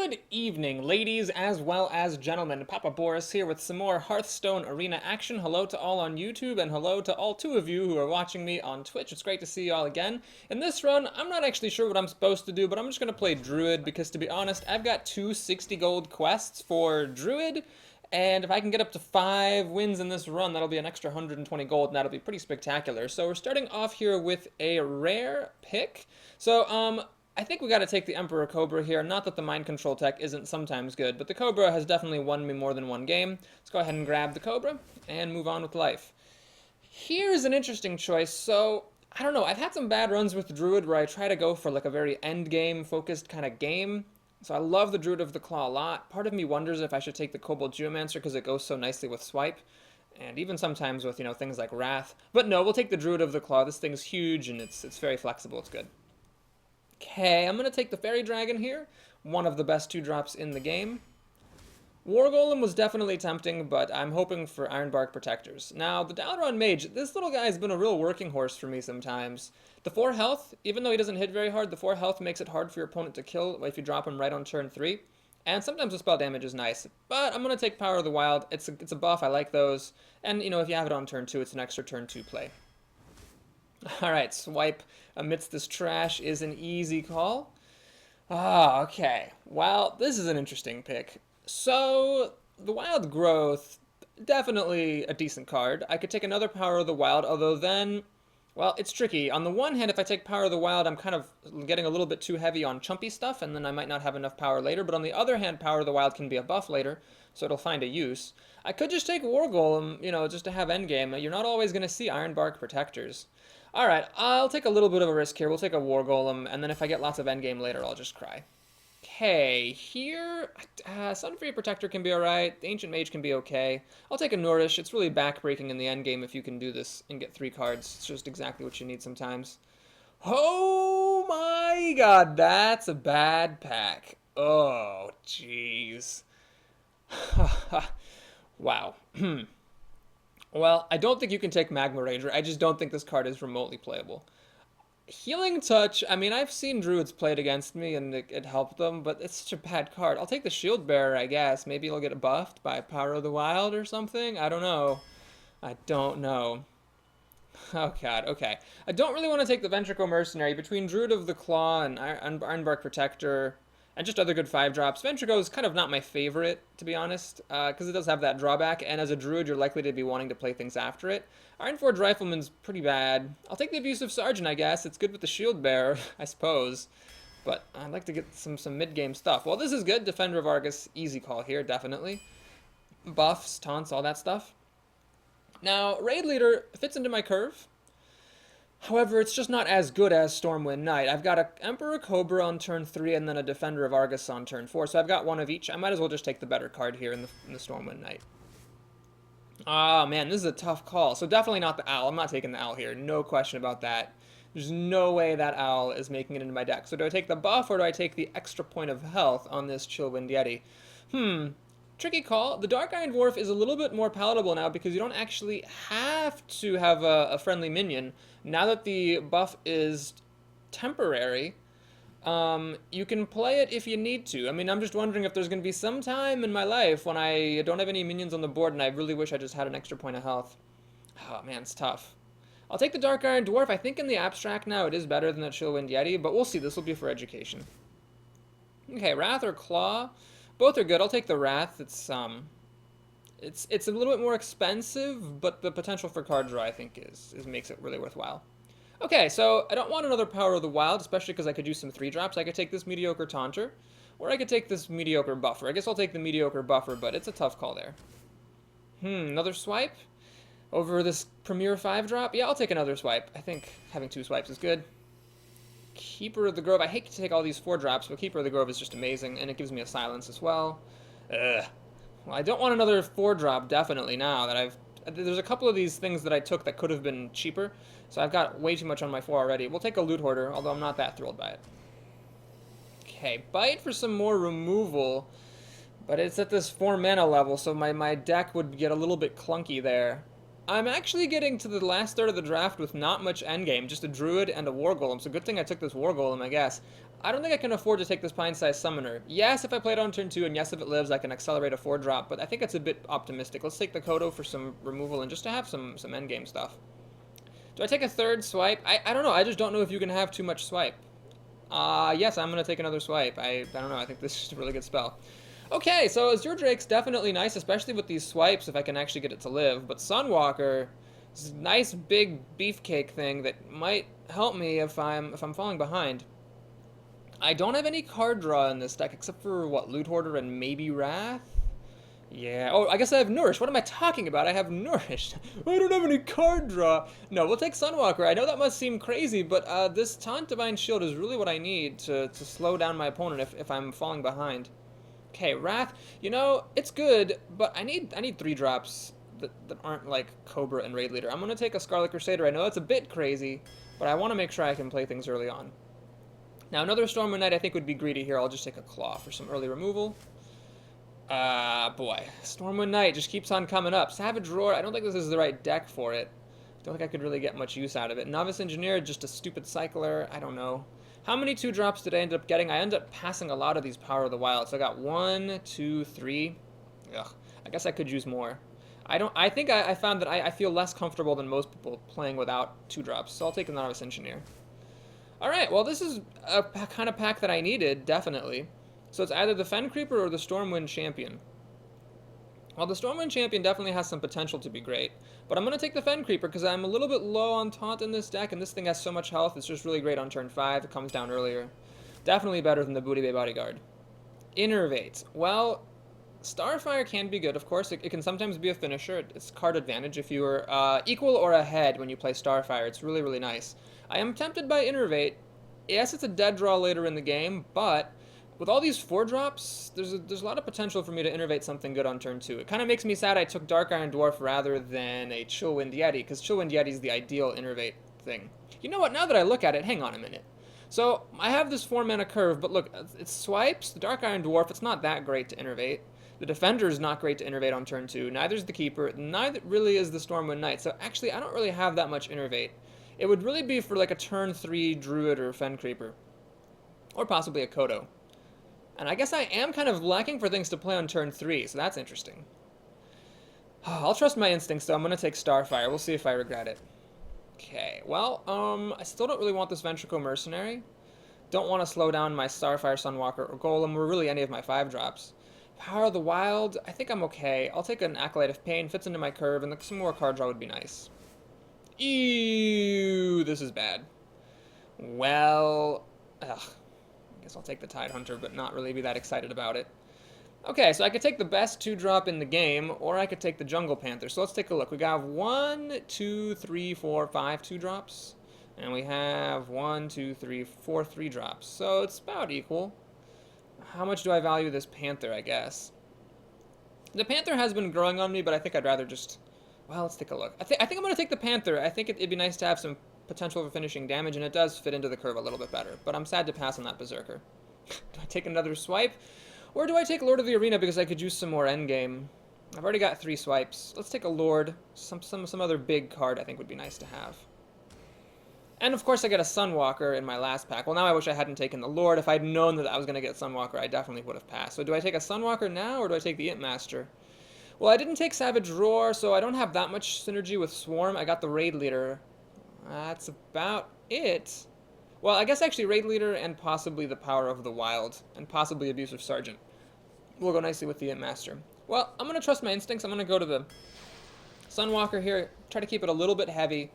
Good evening, ladies as well as gentlemen. Papa Boris here with some more Hearthstone Arena action. Hello to all on YouTube and hello to all two of you who are watching me on Twitch. It's great to see you all again. In this run, I'm not actually sure what I'm supposed to do, but I'm just going to play Druid because, to be honest, I've got two 60 gold quests for Druid. And if I can get up to 5 wins in this run, that'll be an extra 120 gold, and that'll be pretty spectacular. So we're starting off here with a rare pick. So, I think we got to take the Emperor Cobra here. Not that the mind control tech isn't sometimes good, but the Cobra has definitely won me more than one game. Let's go ahead and grab the Cobra and move on with life. Here's an interesting choice. So, I don't know. I've had some bad runs with Druid where I try to go for like a very end game focused kind of game. So I love the Druid of the Claw a lot. Part of me wonders if I should take the Kobold Geomancer because it goes so nicely with Swipe. And even sometimes with, things like Wrath. But no, we'll take the Druid of the Claw. This thing's huge and it's very flexible. It's good. Okay, I'm going to take the Fairy Dragon here. One of the best 2-drops in the game. War Golem was definitely tempting, but I'm hoping for Ironbark Protectors. Now, the Dalaran Mage, this little guy has been a real working horse for me sometimes. The 4 health, even though he doesn't hit very hard, the 4 health makes it hard for your opponent to kill if you drop him right on turn 3. And sometimes the spell damage is nice. But I'm going to take Power of the Wild. It's a buff, I like those. And, if you have it on turn 2, it's an extra turn 2 play. Alright, Swipe amidst this trash is an easy call. Okay. Well, this is an interesting pick. So, the Wild Growth, definitely a decent card. I could take another Power of the Wild, although then, well, it's tricky. On the one hand, if I take Power of the Wild, I'm kind of getting a little bit too heavy on chumpy stuff, and then I might not have enough power later. But on the other hand, Power of the Wild can be a buff later, so it'll find a use. I could just take War Golem, just to have endgame. You're not always going to see Ironbark Protectors. Alright, I'll take a little bit of a risk here. We'll take a War Golem, and then if I get lots of endgame later, I'll just cry. Okay, here, Sunfury Protector can be alright. The Ancient Mage can be okay. I'll take a Nourish. It's really backbreaking in the endgame if you can do this and get 3 cards. It's just exactly what you need sometimes. Oh my god, that's a bad pack. Oh, jeez. Wow. Well, I don't think you can take Magma Ranger. I just don't think this card is remotely playable. Healing Touch, I mean, I've seen Druids played against me and it helped them, but it's such a bad card. I'll take the Shield Bearer, I guess. Maybe it'll get buffed by Power of the Wild or something? I don't know. I don't know. Oh god, okay. I don't really want to take the Ventricle Mercenary. Between Druid of the Claw and Ironbark Protector, and just other good 5-drops. Ventricle is kind of not my favorite, to be honest, because it does have that drawback, and as a Druid, you're likely to be wanting to play things after it. Ironforge Rifleman's pretty bad. I'll take the Abusive Sergeant, I guess. It's good with the Shield Bearer, I suppose. But I'd like to get some mid-game stuff. Well, this is good. Defender of Argus, easy call here, definitely. Buffs, taunts, all that stuff. Now, Raid Leader fits into my curve. However, it's just not as good as Stormwind Knight. I've got an Emperor Cobra on turn 3 and then a Defender of Argus on turn 4, so I've got one of each. I might as well just take the better card here in the Stormwind Knight. Ah, man, this is a tough call. So definitely not the Owl. I'm not taking the Owl here. No question about that. There's no way that Owl is making it into my deck. So do I take the buff or do I take the extra point of health on this Chillwind Yeti? Tricky call. The Dark Iron Dwarf is a little bit more palatable now because you don't actually have to have a friendly minion. Now that the buff is temporary, you can play it if you need to. I mean, I'm just wondering if there's going to be some time in my life when I don't have any minions on the board and I really wish I just had an extra point of health. Oh man, it's tough. I'll take the Dark Iron Dwarf. I think in the abstract now it is better than the Chillwind Yeti, but we'll see. This will be for education. Okay, Wrath or Claw? Both are good. I'll take the Wrath. It's a little bit more expensive, but the potential for card draw I think makes it really worthwhile. Okay, so I don't want another Power of the Wild, especially because I could use some 3-drops. I could take this Mediocre Taunter, or I could take this Mediocre Buffer. I guess I'll take the Mediocre Buffer, but it's a tough call there. Another Swipe? Over this Premier 5-drop? Yeah, I'll take another Swipe. I think having 2 swipes is good. Keeper of the Grove. I hate to take all these 4-drops, but Keeper of the Grove is just amazing, and it gives me a silence as well. Well, I don't want another 4-drop, definitely, now that there's a couple of these things that I took that could have been cheaper, so I've got way too much on my 4 already. We'll take a Loot Hoarder, although I'm not that thrilled by it. Okay, Bite for some more removal, but it's at this 4 mana level, so my deck would get a little bit clunky there. I'm actually getting to the last third of the draft with not much endgame, just a Druid and a War Golem, so good thing I took this War Golem, I guess. I don't think I can afford to take this Pine-sized Summoner. Yes, if I play it on turn 2, and yes, if it lives, I can accelerate a 4-drop, but I think it's a bit optimistic. Let's take the Kodo for some removal and just to have some endgame stuff. Do I take a third swipe? I don't know, I just don't know if you can have too much swipe. Yes, I'm going to take another swipe. I don't know, I think this is a really good spell. Okay, so Azure Drake's definitely nice, especially with these swipes if I can actually get it to live. But Sunwalker is a nice big beefcake thing that might help me if I'm falling behind. I don't have any card draw in this deck except for what, Loot Hoarder and maybe Wrath? Yeah. Oh, I guess I have Nourish. What am I talking about? I have Nourish. I don't have any card draw. No, we'll take Sunwalker. I know that must seem crazy, but this Taunt Divine Shield is really what I need to slow down my opponent if I'm falling behind. Okay, Wrath, you know, it's good, but I need 3-drops that aren't like Cobra and Raid Leader. I'm going to take a Scarlet Crusader. I know that's a bit crazy, but I want to make sure I can play things early on. Now, another Stormwind Knight I think would be greedy here. I'll just take a Claw for some early removal. Boy, Stormwind Knight just keeps on coming up. Savage Roar, I don't think this is the right deck for it. I don't think I could really get much use out of it. Novice Engineer, just a stupid cycler. I don't know. How many 2-drops did I end up getting? I ended up passing a lot of these Power of the Wild. So I got 1, 2, 3. Ugh, I guess I could use more. I think I found that I feel less comfortable than most people playing without 2-drops. So I'll take the Novice Engineer. Alright, well this is a kind of pack that I needed, definitely. So it's either the Fen Creeper or the Stormwind Champion. Well, the Stormwind Champion definitely has some potential to be great, but I'm going to take the Fen Creeper because I'm a little bit low on Taunt in this deck, and this thing has so much health, it's just really great on turn 5, it comes down earlier. Definitely better than the Booty Bay Bodyguard. Innervate. Well, Starfire can be good, of course, it can sometimes be a finisher, it's card advantage if you are equal or ahead when you play Starfire, it's really, really nice. I am tempted by Innervate. Yes, it's a dead draw later in the game, but with all these 4-drops, there's a lot of potential for me to innervate something good on turn 2. It kind of makes me sad I took Dark Iron Dwarf rather than a Chillwind Yeti, because Chillwind Yeti is the ideal innervate thing. You know what, now that I look at it, hang on a minute. So, I have this 4-mana curve, but look, it swipes, the Dark Iron Dwarf, it's not that great to innervate. The Defender is not great to innervate on turn 2, neither is the Keeper, neither really is the Stormwind Knight, so actually I don't really have that much innervate. It would really be for like a turn 3 Druid or Fen Creeper. Or possibly a Kodo. And I guess I am kind of lacking for things to play on turn 3, so that's interesting. I'll trust my instincts, though. I'm going to take Starfire. We'll see if I regret it. Okay, well, I still don't really want this Ventricle Mercenary. Don't want to slow down my Starfire, Sunwalker, or Golem, or really any of my 5-drops. Power of the Wild, I think I'm okay. I'll take an Acolyte of Pain, fits into my curve, and some more card draw would be nice. Ew, this is bad. Well, ugh. I guess I'll take the Tidehunter, but not really be that excited about it. Okay, so I could take the best 2-drop in the game, or I could take the Jungle Panther. So let's take a look. We got 1, 2, 3, 4, 5 2-drops. And we have 1, 2, 3, 4 3-drops. So it's about equal. How much do I value this Panther, I guess? The Panther has been growing on me, but I think I'd rather just... Well, let's take a look. I think I'm going to take the Panther. I think it'd be nice to have some potential for finishing damage, and it does fit into the curve a little bit better. But I'm sad to pass on that Berserker. Do I take another swipe? Or do I take Lord of the Arena because I could use some more endgame? I've already got 3 swipes. Let's take a Lord. Some other big card I think would be nice to have. And of course I get a Sunwalker in my last pack. Well, now I wish I hadn't taken the Lord. If I'd known that I was going to get Sunwalker, I definitely would have passed. So do I take a Sunwalker now, or do I take the Imp Master? Well, I didn't take Savage Roar, so I don't have that much synergy with Swarm. I got the Raid Leader. That's about it. Well, I guess actually Raid Leader and possibly the Power of the Wild, and possibly Abusive Sergeant will go nicely with the Imp Master. Well, I'm going to trust my instincts. I'm going to go to the Sunwalker here, try to keep it a little bit heavy.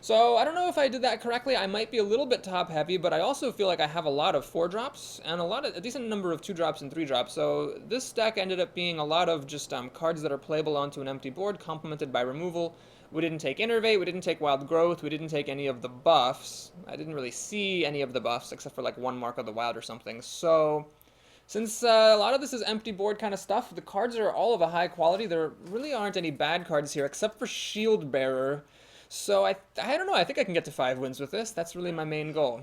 So I don't know if I did that correctly. I might be a little bit top heavy, but I also feel like I have a lot of 4-drops and a decent number of 2-drops and 3-drops. So this deck ended up being a lot of just cards that are playable onto an empty board, complemented by removal. We didn't take Innervate, we didn't take Wild Growth, we didn't take any of the buffs. I didn't really see any of the buffs except for like 1 Mark of the Wild or something. So since a lot of this is empty board kind of stuff, the cards are all of a high quality. There really aren't any bad cards here except for Shield Bearer. So I don't know, I think I can get to 5 wins with this. That's really my main goal.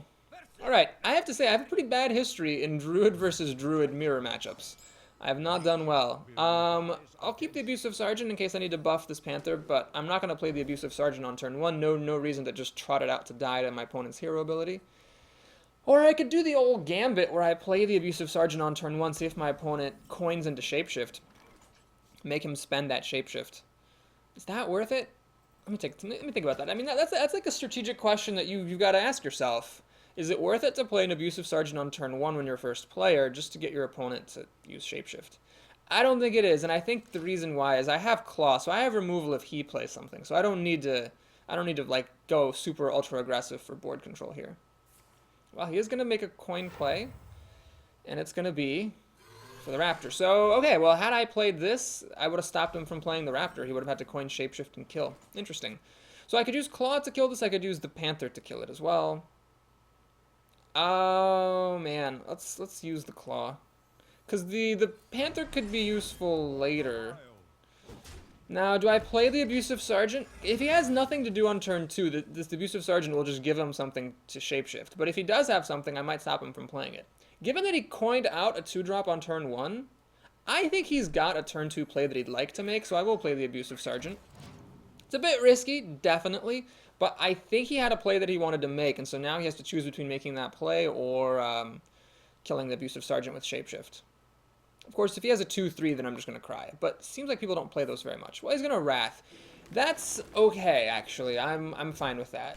Alright, I have to say I have a pretty bad history in Druid versus Druid mirror matchups. I have not done well. I'll keep the Abusive Sergeant in case I need to buff this Panther, but I'm not going to play the Abusive Sergeant on turn 1. No reason to just trot it out to die to my opponent's hero ability. Or I could do the old gambit where I play the Abusive Sergeant on turn 1, see if my opponent coins into Shapeshift. Make him spend that Shapeshift. Is that worth it? Let me think about that. I mean, that's like a strategic question that you've got to ask yourself. Is it worth it to play an Abusive Sergeant on turn 1 when you're first player just to get your opponent to use Shapeshift? I don't think it is, and I think the reason why is I have Claw, so I have removal if he plays something. So I don't need to like go super ultra aggressive for board control here. Well, he is going to make a coin play, and it's going to be for the Raptor. So, okay, well, had I played this, I would have stopped him from playing the Raptor. He would have had to coin Shapeshift and kill. Interesting. So I could use Claw to kill this. I could use the Panther to kill it as well. Oh, man. Let's use the Claw. Because the Panther could be useful later. Now, do I play the Abusive Sergeant? If he has nothing to do on turn 2, this Abusive Sergeant will just give him something to Shapeshift. But if he does have something, I might stop him from playing it. Given that he coined out a 2-drop on turn 1, I think he's got a turn 2 play that he'd like to make, so I will play the Abusive Sergeant. It's a bit risky, definitely, but I think he had a play that he wanted to make, and so now he has to choose between making that play or killing the Abusive Sergeant with Shapeshift. Of course, if he has a 2-3, then I'm just going to cry. But it seems like people don't play those very much. Well, he's going to Wrath. That's okay, actually. I'm fine with that.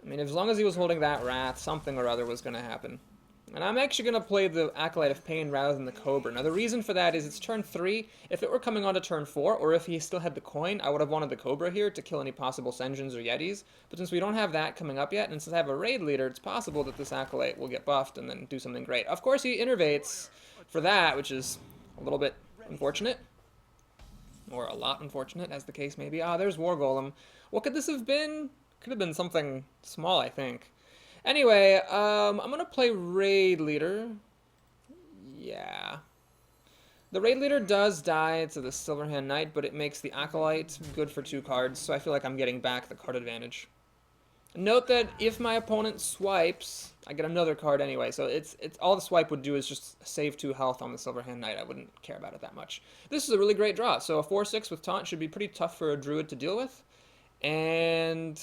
I mean, as long as he was holding that Wrath, something or other was going to happen. And I'm actually going to play the Acolyte of Pain rather than the Cobra. Now, the reason for that is it's turn 3. If it were coming on to turn 4, or if he still had the coin, I would have wanted the Cobra here to kill any possible Senjins or Yetis. But since we don't have that coming up yet, and since I have a Raid Leader, it's possible that this Acolyte will get buffed and then do something great. Of course, he innervates for that, which is a little bit unfortunate. Or a lot unfortunate, as the case may be. Ah, there's War Golem. What could this have been? Could have been something small, I think. Anyway, I'm going to play Raid Leader. Yeah. The Raid Leader does die to the Silverhand Knight, but it makes the Acolyte good for 2 cards, so I feel like I'm getting back the card advantage. Note that if my opponent swipes, I get another card anyway, so it's all the swipe would do is just save 2 health on the Silverhand Knight. I wouldn't care about it that much. This is a really great draw, so a 4-6 with Taunt should be pretty tough for a Druid to deal with, and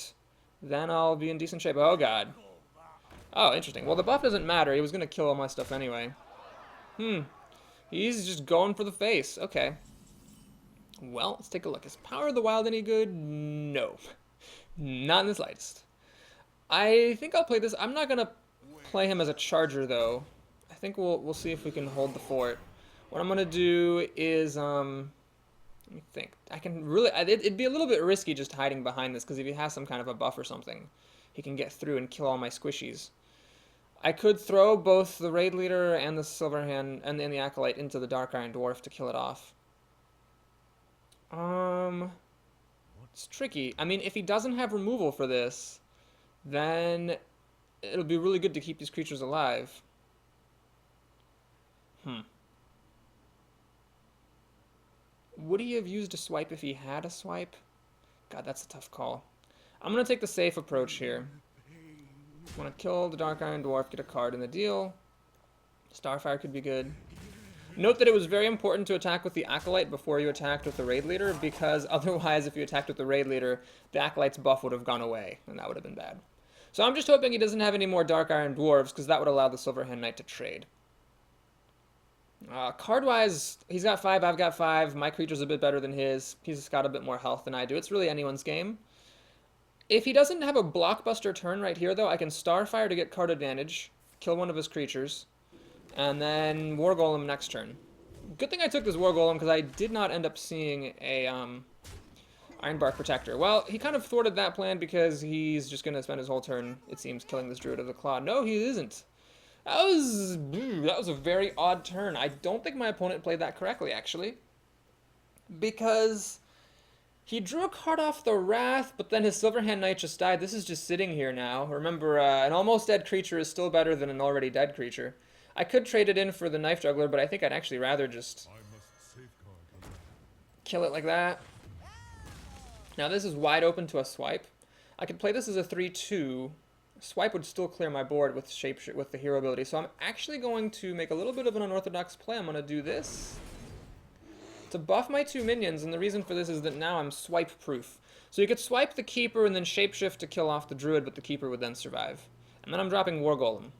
then I'll be in decent shape. Oh, God. Oh, interesting. Well, the buff doesn't matter. He was going to kill all my stuff anyway. He's just going for the face. Okay. Well, let's take a look. Is Power of the Wild any good? No. Not in the slightest. I think I'll play this. I'm not going to play him as a charger, though. I think we'll see if we can hold the fort. What I'm going to do is, let me think. I can really, it'd be a little bit risky just hiding behind this, because if he has some kind of a buff or something, he can get through and kill all my squishies. I could throw both the Raid Leader and the Silverhand and the Acolyte into the Dark Iron Dwarf to kill it off. It's tricky. I mean, if he doesn't have removal for this, then it'll be really good to keep these creatures alive. Would he have used a swipe if he had a swipe? God, that's a tough call. I'm going to take the safe approach here. I want to kill the Dark Iron Dwarf, get a card in the deal. Starfire could be good. Note that it was very important to attack with the Acolyte before you attacked with the Raid Leader, because otherwise, if you attacked with the Raid Leader, the Acolyte's buff would have gone away, and that would have been bad. So I'm just hoping he doesn't have any more Dark Iron Dwarves, because that would allow the Silverhand Knight to trade. Card-wise, he's got 5, I've got 5. My creature's a bit better than his. He's got a bit more health than I do. It's really anyone's game. If he doesn't have a blockbuster turn right here, though, I can Starfire to get card advantage, kill one of his creatures, and then War Golem next turn. Good thing I took this War Golem, because I did not end up seeing a Ironbark Protector. Well, he kind of thwarted that plan because he's just going to spend his whole turn, it seems, killing this Druid of the Claw. No, he isn't. That was a very odd turn. I don't think my opponent played that correctly, actually, because he drew a card off the Wrath, but then his Silverhand Knight just died. This is just sitting here now. Remember, an almost dead creature is still better than an already dead creature. I could trade it in for the Knife Juggler, but I think I'd actually rather just kill it like that. Now this is wide open to a swipe. I could play this as a 3-2, Swipe would still clear my board with with the hero ability. So I'm actually going to make a little bit of an unorthodox play. I'm going to do this to buff my 2 minions, and the reason for this is that now I'm swipe proof. So you could swipe the Keeper and then shapeshift to kill off the Druid, but the Keeper would then survive. And then I'm dropping War Golem.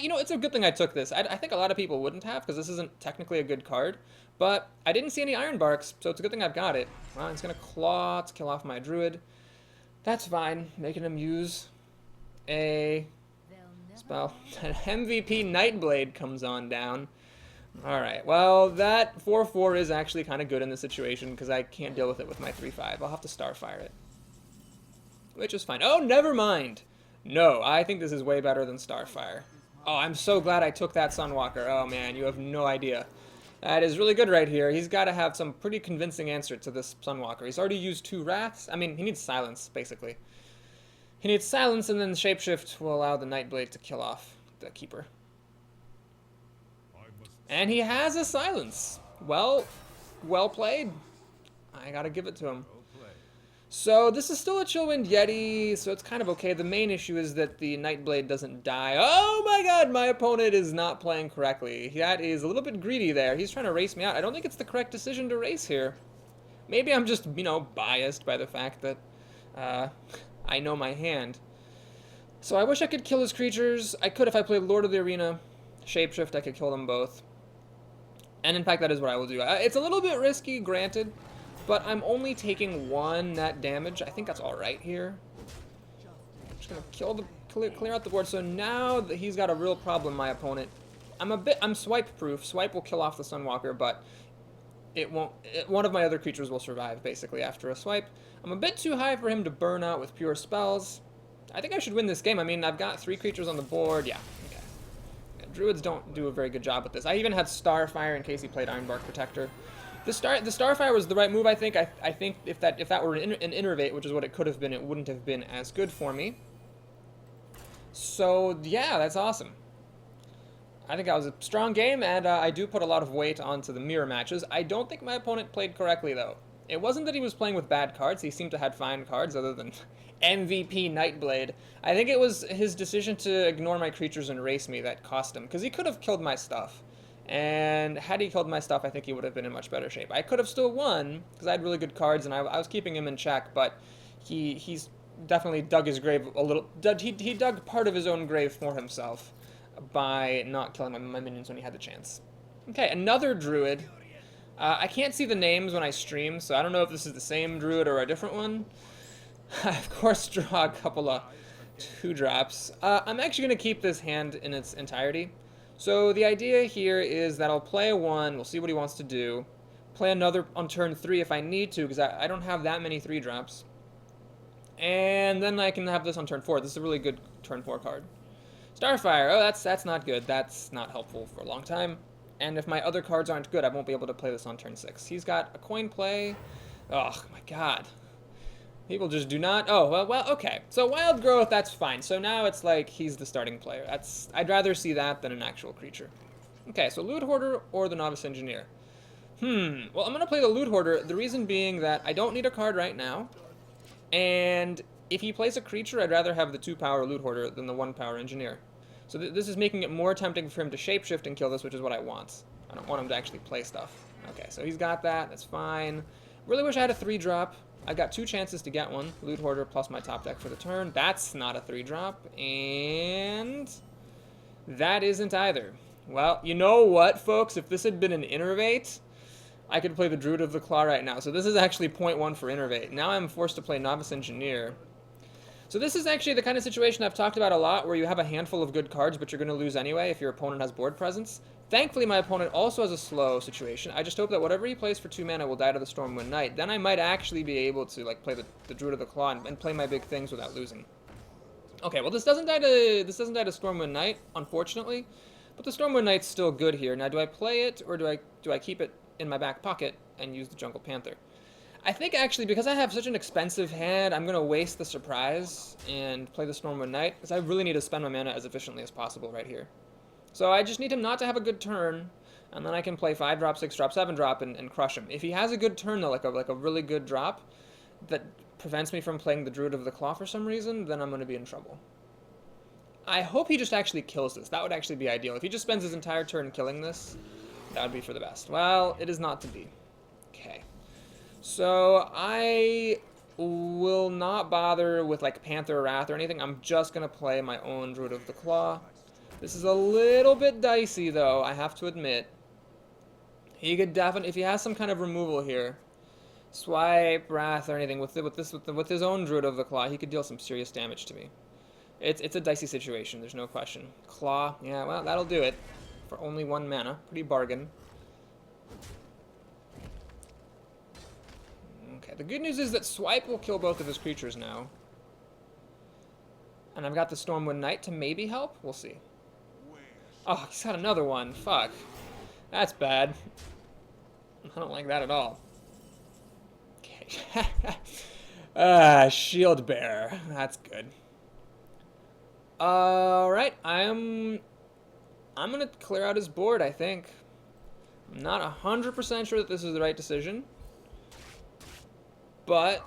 You know, it's a good thing I took this. I think a lot of people wouldn't have, because this isn't technically a good card. But I didn't see any Iron Barks, so it's a good thing I've got it. Well, it's going to Claw to kill off my Druid. That's fine, making him use a spell. An MVP Nightblade comes on down. Alright, well, that 4-4 is actually kind of good in this situation because I can't deal with it with my 3-5. I'll have to Starfire it. Which is fine. Oh, never mind! No, I think this is way better than Starfire. Oh, I'm so glad I took that Sunwalker. Oh man, you have no idea. That is really good right here. He's got to have some pretty convincing answer to this Sunwalker. He's already used 2 Wraths. I mean, he needs Silence, basically. He needs Silence, and then Shapeshift will allow the Nightblade to kill off the Keeper. And he has a Silence. Well played. I gotta give it to him. So this is still a Chillwind Yeti, so it's kind of okay. The main issue is that the Nightblade doesn't die. Oh my god, my opponent is not playing correctly. That is a little bit greedy there. He's trying to race me out. I don't think it's the correct decision to race here. Maybe I'm just, you know, biased by the fact that I know my hand. So I wish I could kill his creatures. I could if I played Lord of the Arena. Shapeshift, I could kill them both. And in fact, that is what I will do. It's a little bit risky, granted, but I'm only taking 1 net damage. I think that's alright here. I'm just going to kill the clear out the board. So now that he's got a real problem, my opponent. I'm swipe proof. Swipe will kill off the Sunwalker, but one of my other creatures will survive, basically, after a swipe. I'm a bit too high for him to burn out with pure spells. I think I should win this game. I mean, I've got 3 creatures on the board. Yeah, okay. Yeah, Druids don't do a very good job with this. I even had Starfire in case he played Ironbark Protector. The Starfire was the right move, I think. I think if that were an Innervate, which is what it could have been, it wouldn't have been as good for me. So, yeah, that's awesome. I think that was a strong game, and I do put a lot of weight onto the mirror matches. I don't think my opponent played correctly, though. It wasn't that he was playing with bad cards. He seemed to have fine cards other than MVP Nightblade. I think it was his decision to ignore my creatures and race me that cost him, because he could have killed my stuff. And had he killed my stuff, I think he would have been in much better shape. I could have still won, because I had really good cards, and I was keeping him in check, but he's definitely dug his grave a little. He dug part of his own grave for himself by not killing my minions when he had the chance. Okay, another Druid. I can't see the names when I stream, so I don't know if this is the same Druid or a different one. I, of course, draw a couple of 2-drops. I'm actually going to keep this hand in its entirety. So the idea here is that I'll play a 1, we'll see what he wants to do. Play another on turn 3 if I need to, because I don't have that many 3-drops. And then I can have this on turn 4. This is a really good turn 4 card. Starfire, oh, that's not good. That's not helpful for a long time. And if my other cards aren't good, I won't be able to play this on turn 6. He's got a coin play. Oh, my god. People just do not... Oh, well, okay. So Wild Growth, that's fine. So now it's like he's the starting player. I'd rather see that than an actual creature. Okay, so Loot Hoarder or the Novice Engineer. Well, I'm going to play the Loot Hoarder, the reason being that I don't need a card right now. And if he plays a creature, I'd rather have the 2-power Loot Hoarder than the 1-power Engineer. So this is making it more tempting for him to shapeshift and kill this, which is what I want. I don't want him to actually play stuff. Okay, so he's got that. That's fine. Really wish I had a 3-drop. I got 2 chances to get one. Loot Hoarder plus my top deck for the turn. That's not a 3-drop. And that isn't either. Well, you know what, folks? If this had been an Innervate, I could play the Druid of the Claw right now. So this is actually 0.1 for Innervate. Now I'm forced to play Novice Engineer. So this is actually the kind of situation I've talked about a lot, where you have a handful of good cards, but you're going to lose anyway if your opponent has board presence. Thankfully, my opponent also has a slow situation. I just hope that whatever he plays for 2 mana will die to the Stormwind Knight. Then I might actually be able to like play the Druid of the Claw and play my big things without losing. Okay, well this doesn't die to Stormwind Knight, unfortunately, but the Stormwind Knight's still good here. Now, do I play it or do I keep it in my back pocket and use the Jungle Panther? I think actually, because I have such an expensive hand, I'm going to waste the surprise and play the Stormwind Knight, because I really need to spend my mana as efficiently as possible right here. So I just need him not to have a good turn, and then I can play 5-drop, 6-drop, 7-drop, and crush him. If he has a good turn, though, like a really good drop, that prevents me from playing the Druid of the Claw for some reason, then I'm going to be in trouble. I hope he just actually kills this. That would actually be ideal. If he just spends his entire turn killing this, that would be for the best. Well, it is not to be. Okay. So I will not bother with like Panther or Wrath or anything. I'm just going to play my own Druid of the Claw. This is a little bit dicey though, I have to admit. He could definitely, if he has some kind of removal here, swipe, Wrath, or anything with his own Druid of the Claw, he could deal some serious damage to me. It's a dicey situation, there's no question. Claw, yeah, well, that'll do it. For only 1 mana. Pretty bargain. Okay, the good news is that Swipe will kill both of his creatures now. And I've got the Stormwind Knight to maybe help? We'll see. Oh, he's got another one. Fuck. That's bad. I don't like that at all. Okay. Shield Bearer. That's good. Alright, I'm gonna clear out his board, I think. I'm not 100% sure that this is the right decision. But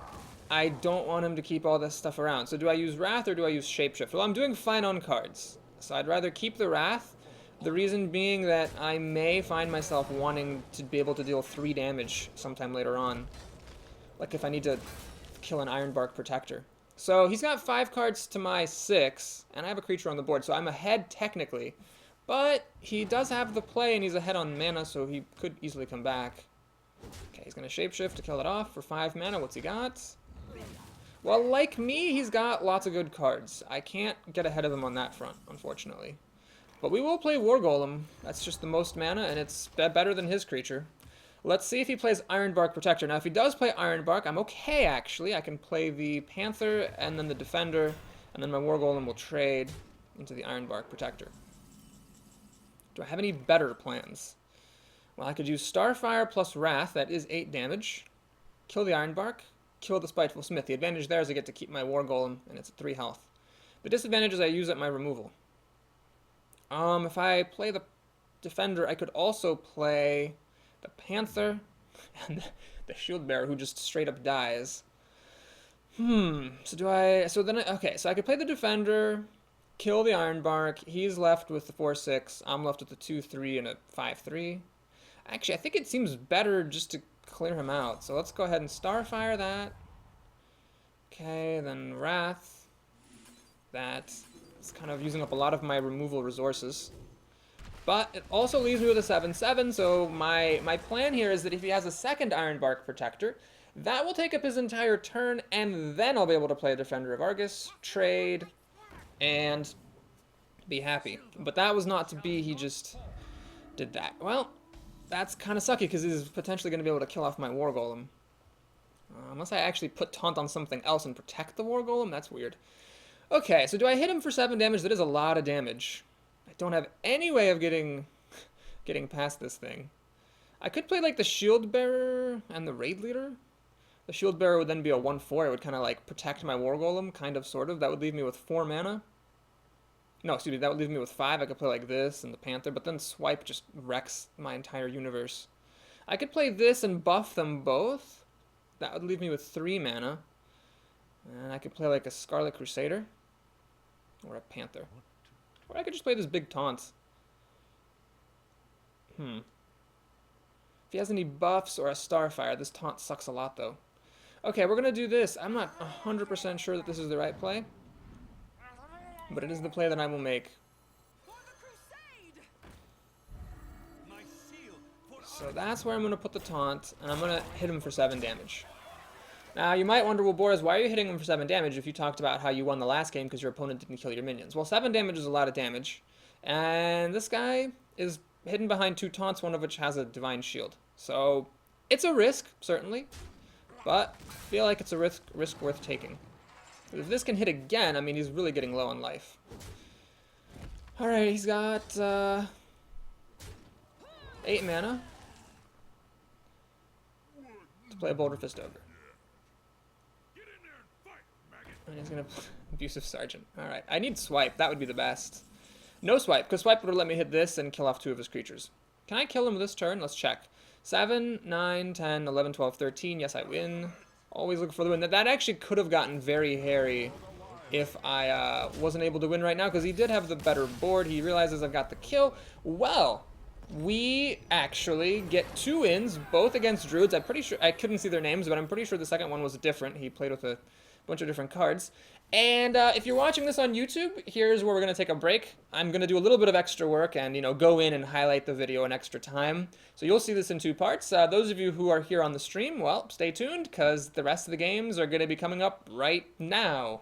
I don't want him to keep all this stuff around. So do I use Wrath or do I use Shapeshift? Well, I'm doing fine on cards. So I'd rather keep the Wrath. The reason being that I may find myself wanting to be able to deal 3 damage sometime later on. Like if I need to kill an Ironbark Protector. So he's got 5 cards to my 6, and I have a creature on the board, so I'm ahead technically. But he does have the play, and he's ahead on mana, so he could easily come back. Okay, he's going to Shapeshift to kill it off for 5 mana. What's he got? Well, like me, he's got lots of good cards. I can't get ahead of him on that front, unfortunately. But we will play War Golem. That's just the most mana, and it's better than his creature. Let's see if he plays Ironbark Protector. Now, if he does play Ironbark, I'm okay, actually. I can play the Panther and then the Defender, and then my War Golem will trade into the Ironbark Protector. Do I have any better plans? Well, I could use Starfire plus Wrath. That is 8 damage. Kill the Ironbark. Kill the Spiteful Smith. The advantage there is I get to keep my War Golem, and it's at 3 health. The disadvantage is I use up my removal. If I play the Defender, I could also play the Panther and the Shield Bearer, who just straight up dies. So do I... So then... Okay, so I could play the Defender, kill the Ironbark. He's left with the 4/6. I'm left with the 2/3 and a 5/3. Actually, I think it seems better just to clear him out. So let's go ahead and Starfire that. Okay, then Wrath. That's kind of using up a lot of my removal resources. But it also leaves me with a 7/7, so my plan here is that if he has a second Ironbark Protector, that will take up his entire turn, and then I'll be able to play Defender of Argus, trade, and be happy. But that was not to be, he just did that. Well, that's kind of sucky, because he's potentially going to be able to kill off my War Golem. Unless I actually put Taunt on something else and protect the War Golem, that's weird. Okay, so do I hit him for 7 damage? That is a lot of damage. I don't have any way of getting past this thing. I could play like the Shield Bearer and the Raid Leader. The Shield Bearer would then be a 1/4. It would kind of like protect my War Golem, kind of, sort of. That would leave me with 4 mana. No, excuse me, that would leave me with 5. I could play like this and the Panther, but then Swipe just wrecks my entire universe. I could play this and buff them both. That would leave me with 3 mana. And I could play like a Scarlet Crusader. Or a Panther. Or I could just play this big taunt. If he has any buffs or a Starfire, this taunt sucks a lot though. Okay, we're going to do this. I'm not 100% sure that this is the right play. But it is the play that I will make. So that's where I'm going to put the taunt, and I'm going to hit him for 7 damage. Now, you might wonder, well, Boris, why are you hitting him for 7 damage if you talked about how you won the last game because your opponent didn't kill your minions? Well, 7 damage is a lot of damage. And this guy is hidden behind 2 taunts, one of which has a Divine Shield. So, it's a risk, certainly. But I feel like it's a risk worth taking. But if this can hit again, I mean, he's really getting low on life. Alright, he's got 8 mana to play a Boulder Fist Ogre. And he's going to Abusive Sergeant. Alright, I need Swipe. That would be the best. No Swipe, because Swipe would have let me hit this and kill off 2 of his creatures. Can I kill him this turn? Let's check. 7, 9, 10, 11, 12, 13. Yes, I win. Always look for the win. That actually could have gotten very hairy if I wasn't able to win right now, because he did have the better board. He realizes I've got the kill. Well, we actually get 2 wins, both against Druids. I'm pretty sure, I couldn't see their names, but I'm pretty sure the second one was different. He played with a bunch of different cards. And if you're watching this on YouTube, here's where we're going to take a break. I'm going to do a little bit of extra work and, go in and highlight the video in extra time. So you'll see this in 2 parts. Those of you who are here on the stream, well, stay tuned, because the rest of the games are going to be coming up right now.